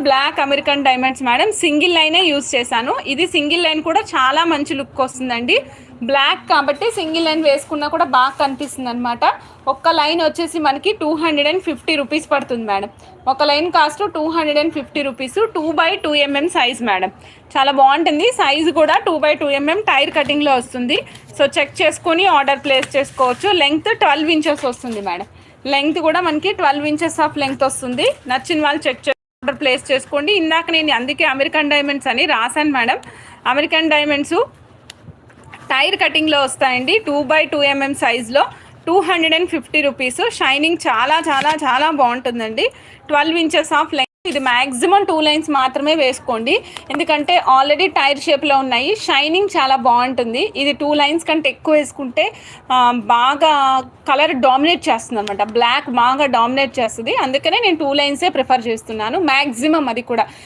Black American diamonds madam, single లైనే use చేశాను. ఇది సింగిల్ లైన్ కూడా చాలా మంచి లుక్ వస్తుందండి. బ్లాక్ కాబట్టి సింగిల్ లైన్ వేసుకున్నా కూడా బాగా కనిపిస్తుంది అనమాట. ఒక్క లైన్ వచ్చేసి మనకి 250 రూపీస్ పడుతుంది మేడం. ఒక line cost 250 rupees. 2x2 mm size madam. చాలా బాగుంటుంది. సైజు కూడా 2x2 mm టైర్ కటింగ్లో వస్తుంది. సో చెక్ చేసుకొని ఆర్డర్ ప్లేస్ చేసుకోవచ్చు. లెంగ్త్ 12 ఇంచెస్ వస్తుంది మేడం. లెంగ్త్ కూడా మనకి 12 ఇంచెస్ ఆఫ్ లెంగ్త్ వస్తుంది. నచ్చిన వాళ్ళు చెక్ ఆర్డర్ ప్లేస్ చేసుకోండి. ఇందాక నేను అందుకే అమెరికన్ డైమండ్స్ అని రాశాను మేడం. అమెరికన్ డైమండ్స్ టైర్ కటింగ్లో వస్తాయండి. 2x2 mm సైజ్లో 250 రూపీస్. షైనింగ్ చాలా చాలా చాలా బాగుంటుందండి. 12 ఇంచెస్ ఆఫ్ లెంగ్త్. ఇది మ్యాక్సిమం 2 లైన్స్ మాత్రమే వేసుకోండి, ఎందుకంటే ఆల్రెడీ టైర్ షేప్లో ఉన్నాయి. షైనింగ్ చాలా బాగుంటుంది. ఇది 2 లైన్స్ కంటే ఎక్కువ వేసుకుంటే బాగా కలర్ డామినేట్ చేస్తుంది అనమాట. బ్లాక్ బాగా డామినేట్ చేస్తుంది. అందుకనే నేను 2 లైన్సే ప్రిఫర్ చేస్తున్నాను మ్యాక్సిమం. అది కూడా